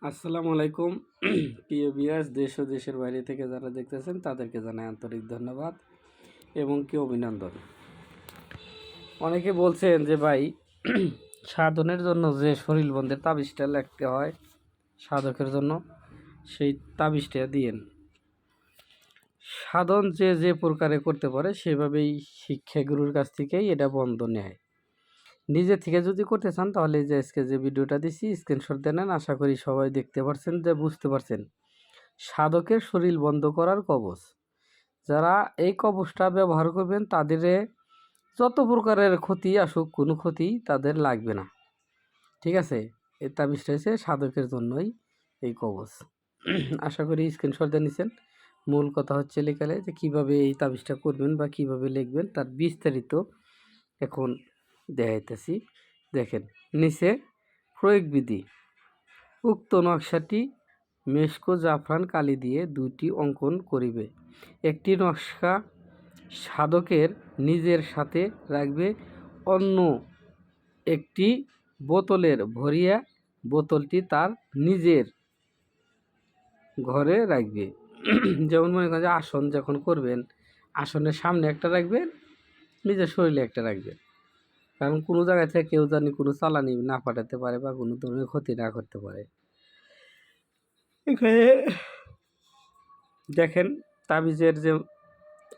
আসসালামু আলাইকুম। প্রিয় ভিউয়ার্স, দেশ ও দেশের বাইরে থেকে যারা দেখতেছেন তাদেরকে জানাই আন্তরিক ধন্যবাদ এবং কি অভিনন্দন। অনেকে বলছেন যে ভাই সাধনের জন্য যে শরীর বন্ধের তাবিজটা লিখতে হয় সাধকের জন্য, সেই তাবিজটা দিয়েন। সাধন যে যে প্রকারে করতে পারে সেভাবেই শিক্ষা গুরুর কাছ থেকেই এটা বন্ধ নেয়। নিজে থেকে যদি করতে চান তাহলে যে আজকে যে ভিডিওটা দিছি স্ক্রিনশট দিয়ে নেন। আশা করি সবাই দেখতে পারছেন, যে বুঝতে পারছেন সাধকের শরীর বন্ধ করার কবচ। যারা এই কবচটা ব্যবহার করবেন তাদের যত প্রকারের ক্ষতি আসুক কোনো ক্ষতি তাদের লাগবে না। ঠিক আছে, এই তাবিজটা হচ্ছে সাধকের জন্যই এই কবচ। আশা করি স্ক্রিনশট দিয়ে নিছেন। মূল কথা হচ্ছে লেখালে যে কীভাবে এই তাবিজটা করবেন বা কিভাবে লিখবেন তার বিস্তারিত এখন দেখাইতেছি। দেখেন নিচে প্রয়োগ বিধি। উক্ত নকশাটি মেশকো জাফরান কালি দিয়ে 2টি অঙ্কন করিবে। একটি নকশা সাধকের নিজের সাথে রাখবে, অন্য একটি বোতলের ভরিয়া বোতলটি তার নিজের ঘরে রাখবে। যেমন মনে করেন যে আসন যখন করবেন, আসনের সামনে একটা রাখবেন, নিজের শরীরে একটা রাখবেন। কারণ কোনো জায়গা থেকে কেউ জানি কোনো চালানি না পাঠাতে পারে বা কোনো ধরনের ক্ষতি না করতে পারে। এখানে দেখেন তাবিজের যে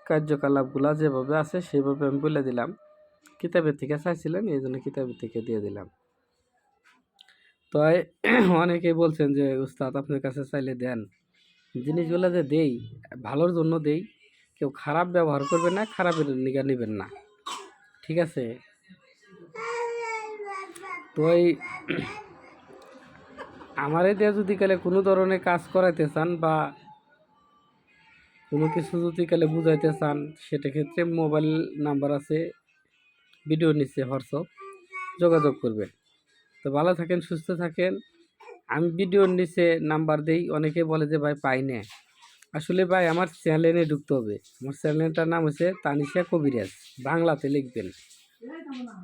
কার্যকলাপগুলো যেভাবে আছে সেভাবে আমি বলে দিলাম। কিতাবের থেকে চাইছিলেন, এই জন্য কিতাবের থেকে দিয়ে দিলাম। তো অনেকেই বলছেন যে উস্তাদ আপনার কাছে চাইলে দেন। জিনিসগুলো যে দেই ভালোর জন্য দেই, কেউ খারাপ ব্যবহার করবে না, খারাপের নিগা নেবেন না। ঠিক আছে, তো আমার দিয়ে যদি কালে কোনো ধরনের কাজ করাইতে চান বা কোনো কিছু যদি কালে বুঝাইতে চান, সেটা ক্ষেত্রে মোবাইল নাম্বার আছে ভিডিও নিচে, হোয়াটসঅ্যাপ যোগাযোগ করবেন। তো ভালো থাকেন, সুস্থ থাকেন। আমি ভিডিওর নিচে নাম্বার দেই, অনেকে বলে যে ভাই পাই না। আসলে ভাই আমার চ্যানেলে ঢুকতে হবে। আমার চ্যানেলটার নাম হচ্ছে তানিশা কবিরাজ। বাংলাতে লিখবেন,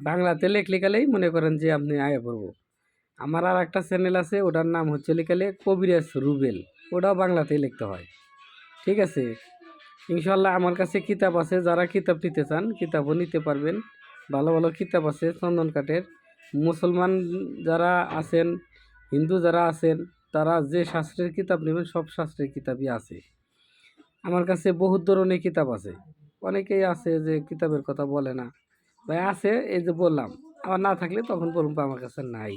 বাংলাতে লেখলে গেলেই মনে করেন যে আপনি আয়া পড়বো। আমার আর একটা চ্যানেল আছে, ওটার নাম হচ্ছে লিখালে কবিরাজ রুবেল, ওটাও বাংলাতেই লিখতে হয়। ঠিক আছে, ইনশাল্লাহ আমার কাছে কিতাব আছে, যারা কিতাব নিতে চান কিতাবও নিতে পারবেন। ভালো ভালো কিতাব আছে চন্দন কাঠের। মুসলমান যারা আছেন, হিন্দু যারা আছেন, তারা যে শাস্ত্রের কিতাব নেবেন সব শাস্ত্রের কিতাবই আছে আমার কাছে। বহুত ধরনের কিতাব আছে। অনেকেই আছে যে কিতাবের কথা বলে না, ভাই আছে, এই যে বললাম। আমার না থাকলে তখন বলুন আমার কাছে নাই।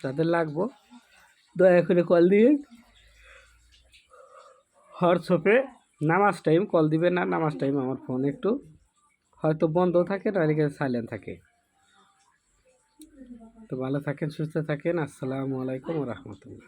যাদের লাগবো দয়া করে কল দিয়ে হোয়াটসঅ্যাপে নামাজ টাইম কল দিবেন না। নামাজ টাইম আমার ফোন একটু হয়তো বন্ধ থাকে, নাহলে সাইলেন্ট থাকে। তো ভালো থাকেন, সুস্থ থাকেন। আসসালামু আলাইকুম ওয়া রাহমাতুল্লাহ।